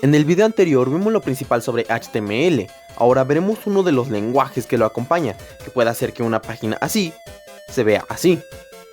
En el video anterior vimos lo principal sobre HTML, ahora veremos uno de los lenguajes que lo acompaña, que puede hacer que una página así se vea así.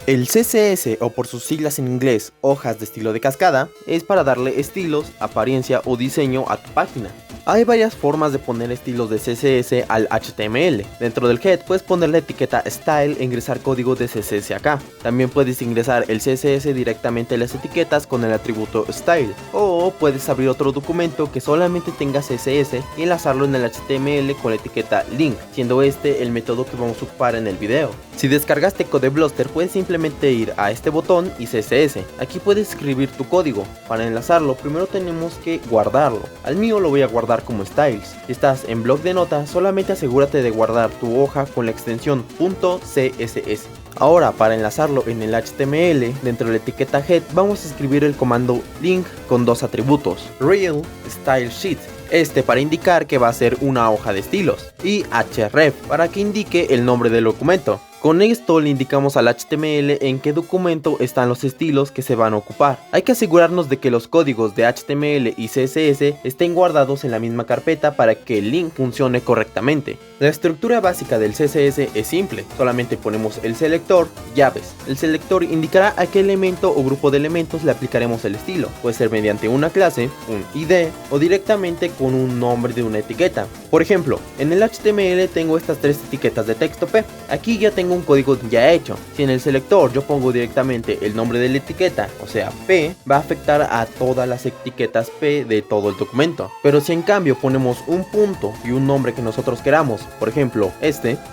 El CSS, o por sus siglas en inglés, hojas de estilo de cascada, es para darle estilos, apariencia o diseño a tu página. Hay varias formas de poner estilos de CSS al HTML. Dentro del head puedes poner la etiqueta style e ingresar código de CSS acá. También puedes ingresar el CSS directamente a las etiquetas con el atributo style. O puedes abrir otro documento que solamente tenga CSS y enlazarlo en el HTML con la etiqueta link, siendo este el método que vamos a ocupar en el video. Si descargaste CodeBluster, puedes simplemente ir a este botón y CSS. Aquí puedes escribir tu código. Para enlazarlo primero tenemos que guardarlo. Al mío lo voy a guardar como styles. Si estás en bloc de notas, solamente asegúrate de guardar tu hoja con la extensión .css. Ahora, para enlazarlo en el HTML, dentro de la etiqueta head, vamos a escribir el comando link con dos atributos, real style sheet, este para indicar que va a ser una hoja de estilos, y href para que indique el nombre del documento. Con esto le indicamos al HTML en qué documento están los estilos que se van a ocupar. Hay que asegurarnos de que los códigos de HTML y CSS estén guardados en la misma carpeta para que el link funcione correctamente. La estructura básica del CSS es simple, solamente ponemos el selector, llaves. El selector indicará a qué elemento o grupo de elementos le aplicaremos el estilo. Puede ser mediante una clase, un ID o directamente con un nombre de una etiqueta. Por ejemplo, en el HTML tengo estas tres etiquetas de texto P. Aquí ya tengo un código ya hecho. Si en el selector yo pongo directamente el nombre de la etiqueta, o sea P, va a afectar a todas las etiquetas P de todo el documento. Pero si en cambio ponemos un punto y un nombre que nosotros queramos, por ejemplo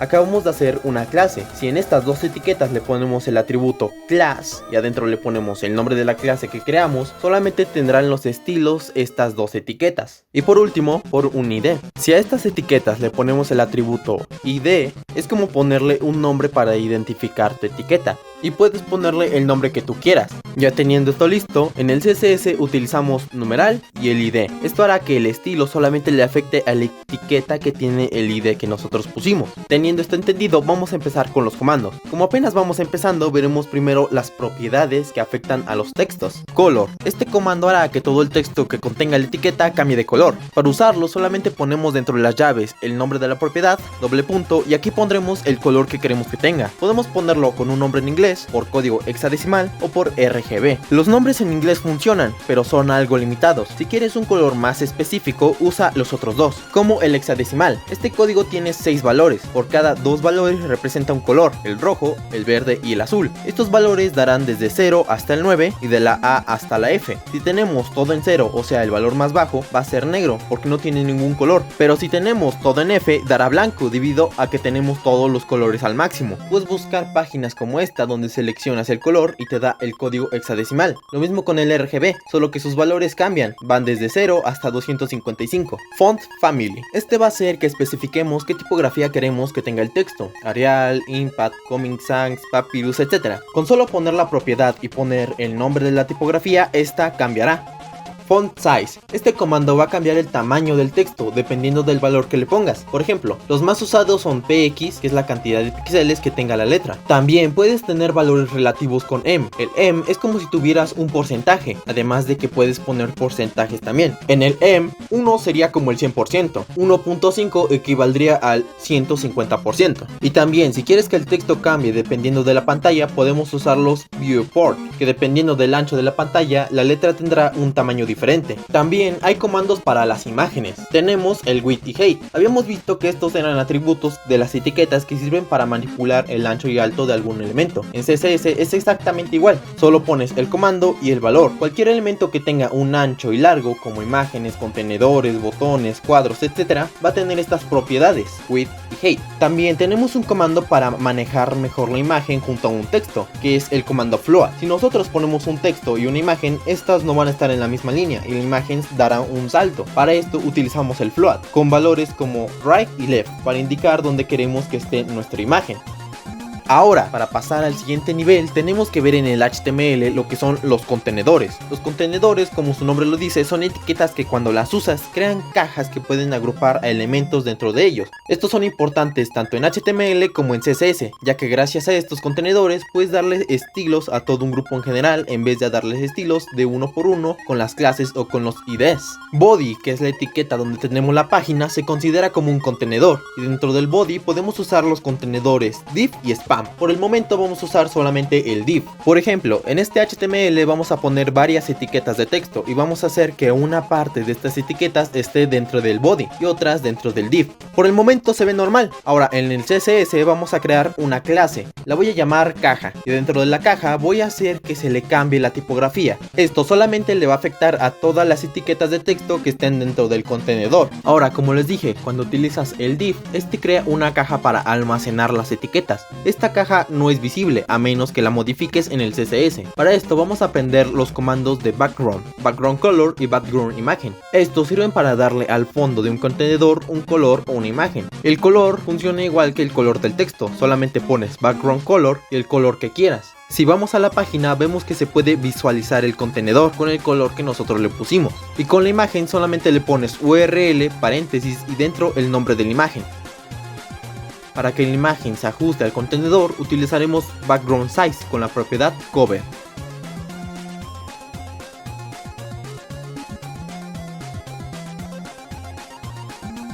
acabamos de hacer una clase. Si en estas dos etiquetas le ponemos el atributo class y adentro le ponemos el nombre de la clase que creamos, solamente tendrán los estilos estas dos etiquetas. Y por último, por un ID. Si a estas etiquetas le ponemos el atributo ID, es como ponerle un nombre para identificar tu etiqueta, y puedes ponerle el nombre que tú quieras. Ya teniendo esto listo, en el CSS utilizamos numeral y el ID. Esto hará que el estilo solamente le afecte a la etiqueta que tiene el ID que nosotros pusimos. Teniendo esto entendido, vamos a empezar con los comandos. Como apenas vamos empezando, veremos primero las propiedades que afectan a los textos. Color. Este comando hará que todo el texto que contenga la etiqueta cambie de color. Para usarlo solamente ponemos dentro de las llaves el nombre de la propiedad, doble punto, y aquí pondremos el color que queremos que tenga. Podemos ponerlo con un nombre en inglés, por código hexadecimal o por RGB. Los nombres en inglés funcionan, pero son algo limitados. Si quieres un color más específico, usa los otros dos, como el hexadecimal. Este código tiene 6 valores. Por cada 2 valores representa un color, el rojo, el verde y el azul. Estos valores darán desde 0 hasta el 9 y de la A hasta la F. Si tenemos todo en 0, o sea el valor más bajo, va a ser negro porque no tiene ningún color. Pero si tenemos todo en F, dará blanco debido a que tenemos todos los colores al máximo. Puedes buscar páginas como esta donde seleccionas el color y te da el código hexadecimal. Lo mismo con el RGB, solo que sus valores cambian, van desde 0 hasta 255. Font Family. Este va a hacer que especifiquemos qué tipografía queremos que tenga el texto: Arial, Impact, Comic Sans, Papyrus, etc. Con solo poner la propiedad y poner el nombre de la tipografía, esta cambiará. Font Size. Este comando va a cambiar el tamaño del texto dependiendo del valor que le pongas. Por ejemplo, los más usados son px, que es la cantidad de píxeles que tenga la letra. También puedes tener valores relativos con em. El em es como si tuvieras un porcentaje, además de que puedes poner porcentajes también. En el em, 1 sería como el 100%, 1.5 equivaldría al 150%. Y también, si quieres que el texto cambie dependiendo de la pantalla, podemos usar los viewport, que dependiendo del ancho de la pantalla, la letra tendrá un tamaño diferente. También hay comandos para las imágenes. Tenemos el width y height. Habíamos visto que estos eran atributos de las etiquetas que sirven para manipular el ancho y alto de algún elemento. En CSS es exactamente igual, solo pones el comando y el valor. Cualquier elemento que tenga un ancho y largo, como imágenes, contenedores, botones, cuadros, etc., va a tener estas propiedades, width y height. También tenemos un comando para manejar mejor la imagen junto a un texto, que es el comando float. Si nosotros ponemos un texto y una imagen, estas no van a estar en la misma línea y la imagen dará un salto. Para esto utilizamos el float con valores como right y left para indicar dónde queremos que esté nuestra imagen. Ahora, para pasar al siguiente nivel, tenemos que ver en el HTML lo que son los contenedores. Los contenedores, como su nombre lo dice, son etiquetas que cuando las usas crean cajas que pueden agrupar a elementos dentro de ellos. Estos son importantes tanto en HTML como en CSS, ya que gracias a estos contenedores puedes darle estilos a todo un grupo en general en vez de darles estilos de uno por uno con las clases o con los IDs. Body, que es la etiqueta donde tenemos la página, se considera como un contenedor, y dentro del body podemos usar los contenedores div y spam. Por el momento vamos a usar solamente el div. Por ejemplo, en este HTML vamos a poner varias etiquetas de texto y vamos a hacer que una parte de estas etiquetas esté dentro del body y otras dentro del div. Por el momento se ve normal. Ahora en el CSS vamos a crear una clase, la voy a llamar caja, y dentro de la caja voy a hacer que se le cambie la tipografía. Esto solamente le va a afectar a todas las etiquetas de texto que estén dentro del contenedor. Ahora, como les dije, cuando utilizas el div, este crea una caja para almacenar las etiquetas. Esta caja no es visible a menos que la modifiques en el CSS. Para esto vamos a aprender los comandos de background, background color y background imagen. Estos sirven para darle al fondo de un contenedor un color o una imagen. El color funciona igual que el color del texto, solamente pones background color y el color que quieras. Si vamos a la página vemos que se puede visualizar el contenedor con el color que nosotros le pusimos, y con la imagen solamente le pones URL, paréntesis y dentro el nombre de la imagen. Para que la imagen se ajuste al contenedor utilizaremos background size con la propiedad cover.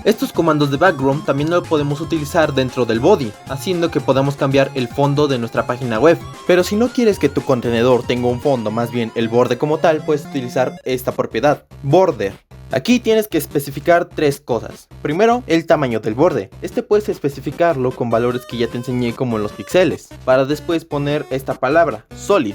Estos comandos de background también lo podemos utilizar dentro del body, haciendo que podamos cambiar el fondo de nuestra página web. Pero si no quieres que tu contenedor tenga un fondo, más bien el borde como tal, puedes utilizar esta propiedad, border. Aquí tienes que especificar tres cosas. Primero, el tamaño del borde. Este puedes especificarlo con valores que ya te enseñé como en los píxeles, para después poner esta palabra, solid.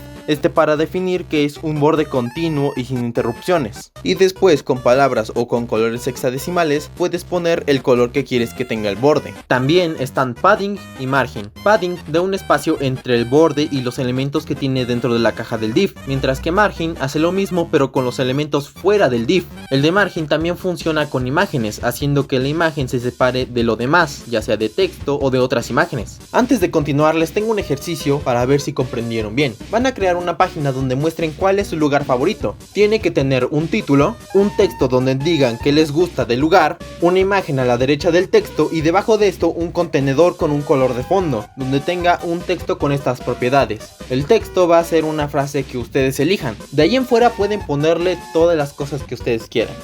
Para definir que es un borde continuo y sin interrupciones. Y después con palabras o con colores hexadecimales puedes poner el color que quieres que tenga el borde. También están padding y margin. Padding da un espacio entre el borde y los elementos que tiene dentro de la caja del div, mientras que margin hace lo mismo pero con los elementos fuera del div. El de margin también funciona con imágenes, haciendo que la imagen se separe de lo demás, ya sea de texto o de otras imágenes. Antes de continuar les tengo un ejercicio para ver si comprendieron bien. Van a crear una página donde muestren cuál es su lugar favorito. Tiene que tener un título, un texto donde digan que les gusta del lugar, una imagen a la derecha del texto y debajo de esto un contenedor con un color de fondo, donde tenga un texto con estas propiedades. El texto va a ser una frase que ustedes elijan. De ahí en fuera pueden ponerle todas las cosas que ustedes quieran.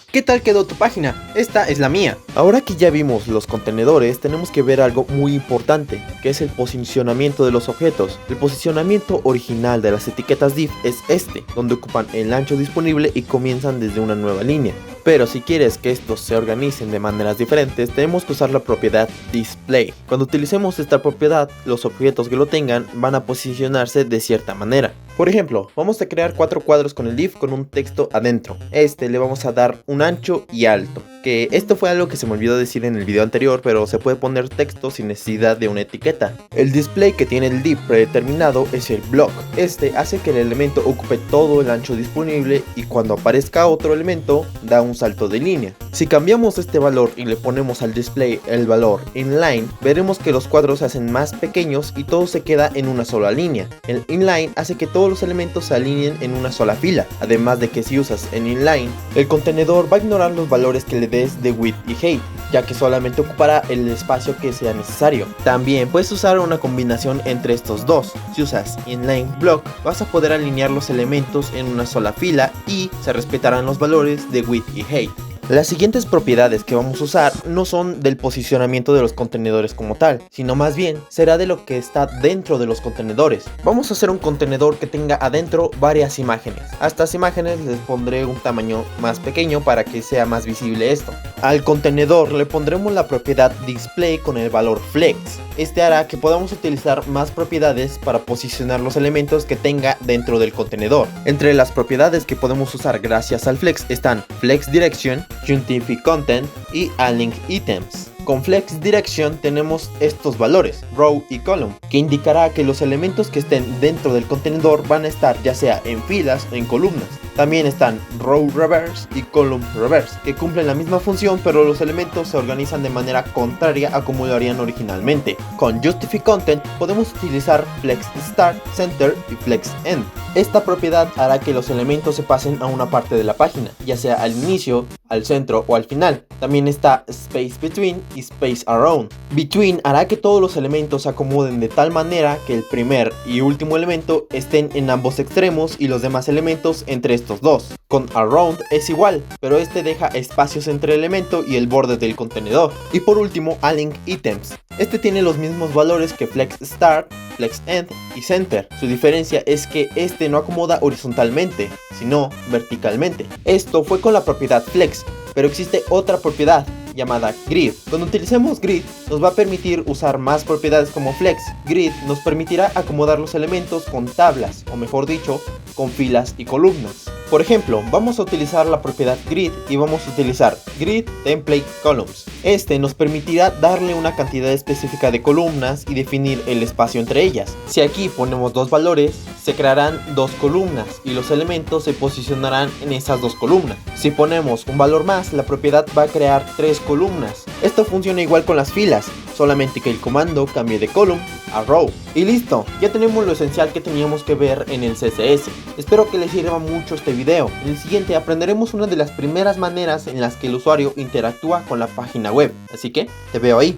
¿Qué tal quedó tu página? Esta es la mía. Ahora que ya vimos los contenedores, tenemos que ver algo muy importante, que es el posicionamiento de los objetos. El posicionamiento original de las etiquetas div es donde ocupan el ancho disponible y comienzan desde una nueva línea. Pero si quieres que estos se organicen de maneras diferentes, tenemos que usar la propiedad display. Cuando utilicemos esta propiedad, los objetos que lo tengan van a posicionarse de cierta manera. Por ejemplo, vamos a crear 4 cuadros con el div con un texto adentro. Le vamos a dar un ancho y alto. Que esto fue algo que se me olvidó decir en el video anterior, pero se puede poner texto sin necesidad de una etiqueta. El display que tiene el div predeterminado es el block. Hace que el elemento ocupe todo el ancho disponible y cuando aparezca otro elemento da un salto de línea. Si cambiamos este valor y le ponemos al display el valor inline, veremos que los cuadros se hacen más pequeños y todo se queda en una sola línea. El inline hace que todos los elementos se alineen en una sola fila, además de que si usas en inline, el contenedor va a ignorar los valores que le des de width y height, ya que solamente ocupará el espacio que sea necesario. También puedes usar una combinación entre estos dos. Si usas inline block, vas a poder alinear los elementos en una sola fila y se respetarán los valores de width y height. Las siguientes propiedades que vamos a usar no son del posicionamiento de los contenedores como tal, sino más bien será de lo que está dentro de los contenedores. Vamos a hacer un contenedor que tenga adentro varias imágenes. A estas imágenes les pondré un tamaño más pequeño para que sea más visible esto. Al contenedor le pondremos la propiedad display con el valor flex. Hará que podamos utilizar más propiedades para posicionar los elementos que tenga dentro del contenedor. Entre las propiedades que podemos usar gracias al flex están flex direction, Juntify Content y Alink Items. Con Flex Direction tenemos estos valores, row y column, que indicará que los elementos que estén dentro del contenedor van a estar ya sea en filas o en columnas. También están row reverse y column reverse, que cumplen la misma función, pero los elementos se organizan de manera contraria a como lo harían originalmente. Con Justify Content podemos utilizar Flex Start, Center y Flex End. Esta propiedad hará que los elementos se pasen a una parte de la página, ya sea al inicio, al centro o al final. También está Space Between y Space Around. Between hará que todos los elementos se acomoden de tal manera que el primer y último elemento estén en ambos extremos y los demás elementos entre estos dos. Con Around es igual, pero este deja espacios entre el elemento y el borde del contenedor. Y por último, Align Items. Este tiene los mismos valores que Flex Start, Flex End y Center. Su diferencia es que este no acomoda horizontalmente, sino verticalmente. Esto fue con la propiedad Flex, pero existe otra propiedad llamada Grid. Cuando utilicemos Grid nos va a permitir usar más propiedades como Flex. Grid nos permitirá acomodar los elementos con tablas, o mejor dicho, con filas y columnas. Por ejemplo, vamos a utilizar la propiedad Grid y vamos a utilizar Grid Template Columns. Este nos permitirá darle una cantidad específica de columnas y definir el espacio entre ellas. Si aquí ponemos dos valores, se crearán dos columnas y los elementos se posicionarán en esas dos columnas. Si ponemos un valor más, la propiedad va a crear tres columnas. Esto funciona igual con las filas, solamente que el comando cambie de column a row. Y listo, ya tenemos lo esencial que teníamos que ver en el CSS. Espero que les sirva mucho este video. En el siguiente aprenderemos una de las primeras maneras en las que el usuario interactúa con la página web. Así que te veo ahí.